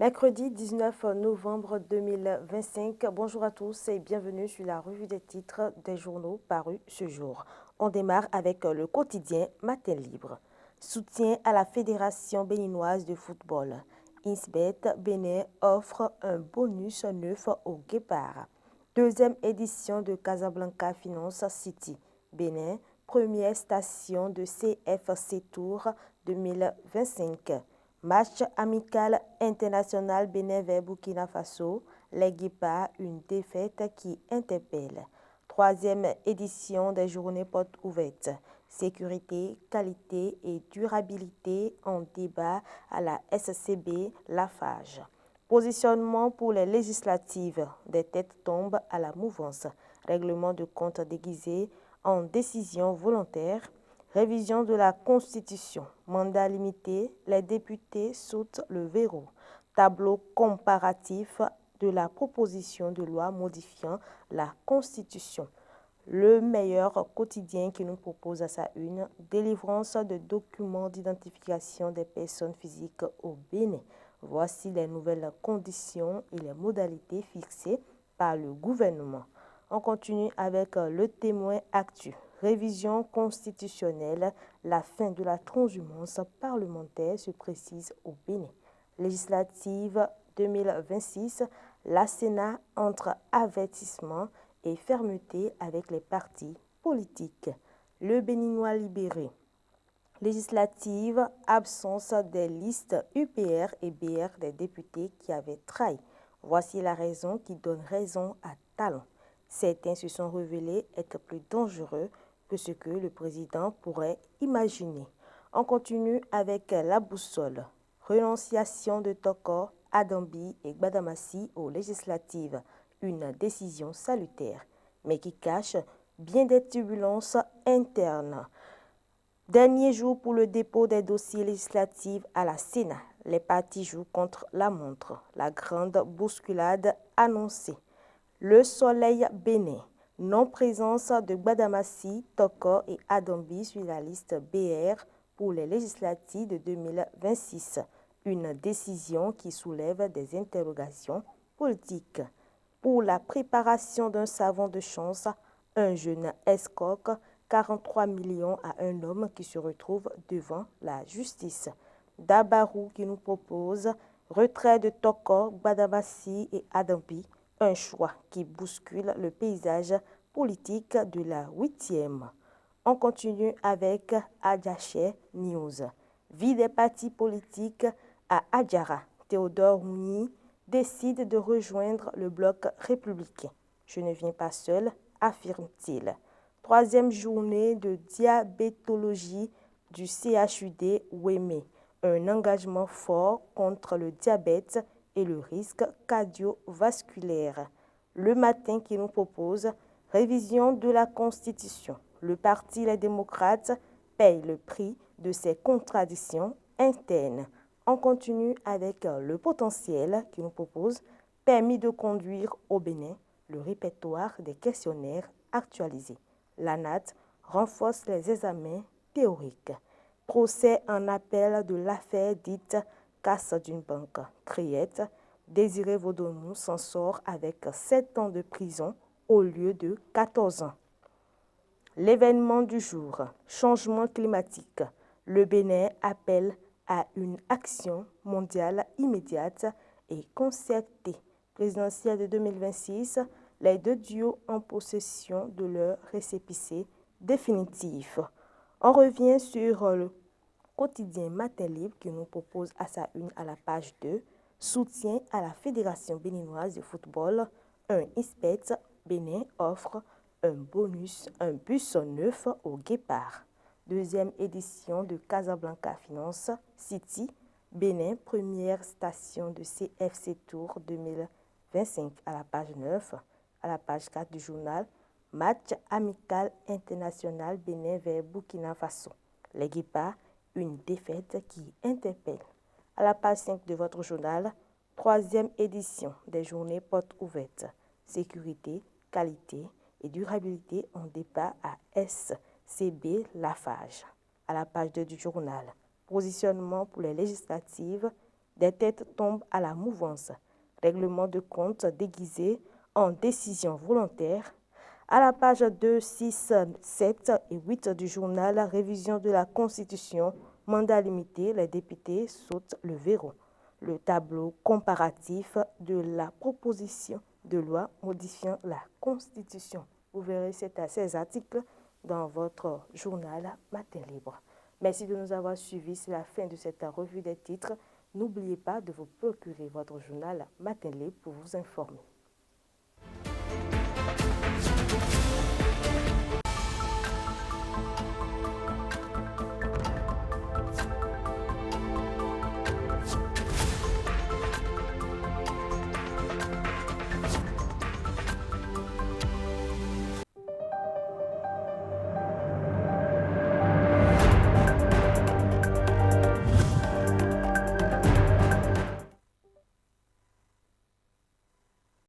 Mercredi 19 novembre 2025. Bonjour à tous et bienvenue sur la revue des titres des journaux parus ce jour. On démarre avec le quotidien Matin Libre. Soutien à la Fédération béninoise de football. Insbet Bénin offre un bonus neuf au Guépard. Deuxième édition de Casablanca Finance City. Bénin, première station de CFC Tour 2025. Match amical international Bénin vers Burkina Faso, les Guépards, une défaite qui interpelle. Troisième édition des journées portes ouvertes. Sécurité, qualité et durabilité en débat à la SCB Lafarge. Positionnement pour les législatives. Des têtes tombent à la mouvance. Règlement de compte déguisé en décision volontaire. Révision de la Constitution. Mandat limité, les députés sautent le verrou. Tableau comparatif de la proposition de loi modifiant la Constitution. Le meilleur quotidien qui nous propose à sa une, délivrance de documents d'identification des personnes physiques au Bénin. Voici les nouvelles conditions et les modalités fixées par le gouvernement. On continue avec le témoin actu. Révision constitutionnelle, la fin de la transhumance parlementaire se précise au Bénin. Législative 2026, la Sénat entre avertissement et fermeté avec les partis politiques. Le Béninois libéré. Législative, absence des listes UPR et BR des députés qui avaient trahi. Voici la raison qui donne raison à Talon. Certains se sont révélés être plus dangereux que ce que le président pourrait imaginer. On continue avec la boussole. Renonciation de Tokor, Adambi et Gbadamassi aux législatives. Une décision salutaire, mais qui cache bien des turbulences internes. Dernier jour pour le dépôt des dossiers législatifs à la Sénat. Les partis jouent contre la montre. La grande bousculade annoncée. Le soleil bénin. Non-présence de Gbadamassi, Tokor et Adambi sur la liste BR pour les législatives de 2026. Une décision qui soulève des interrogations politiques. Pour la préparation d'un savon de chance, un jeune escroque 43 millions à un homme qui se retrouve devant la justice. Dabarou qui nous propose retrait de Tokor, Gbadamassi et Adambi, un choix qui bouscule le paysage politique de la 8e. On continue avec Adjaché News. Vie des partis politiques à Adjara. Théodore Mouni décide de rejoindre le bloc républicain. Je ne viens pas seul, affirme-t-il. Troisième journée de diabétologie du CHUD Ouémé. Un engagement fort contre le diabète et le risque cardiovasculaire. Le matin qui nous propose révision de la Constitution. Le parti Les démocrates paye le prix de ses contradictions internes. On continue avec le potentiel qui nous propose permis de conduire au Bénin, le répertoire des questionnaires actualisés. L'ANAT renforce les examens théoriques. Procès en appel de l'affaire dite casse d'une banque. Criette, Désiré Vaudonou s'en sort avec 7 ans de prison au lieu de 14 ans. L'événement du jour, changement climatique. Le Bénin appelle à une action mondiale immédiate et concertée. Présidentielle de 2026, les deux duos en possession de leur récépissé définitif. On revient sur le quotidien Matin Libre qui nous propose à sa une à la page 2, soutien à la Fédération béninoise de football, un ISPET Bénin offre un bonus, un bus neuf au Guépard. Deuxième édition de Casablanca Finance City, Bénin, première station de CFC Tour 2025 à la page 9, à la page 4 du journal. Match amical international Bénin vers Burkina Faso. Les Guépards, une défaite qui interpelle. À la page 5 de votre journal, troisième édition des journées portes ouvertes. Sécurité, qualité et durabilité en débat à SCB Lafarge. À la page 2 du journal, positionnement pour les législatives des têtes tombent à la mouvance. Règlement de compte déguisé en décision volontaire. À la page 2, 6, 7 et 8 du journal, la révision de la Constitution, mandat limité, les députés sautent le verrou. Le tableau comparatif de la proposition de loi modifiant la Constitution. Vous verrez ces articles dans votre journal Matin Libre. Merci de nous avoir suivis. C'est la fin de cette revue des titres. N'oubliez pas de vous procurer votre journal Matin Libre pour vous informer.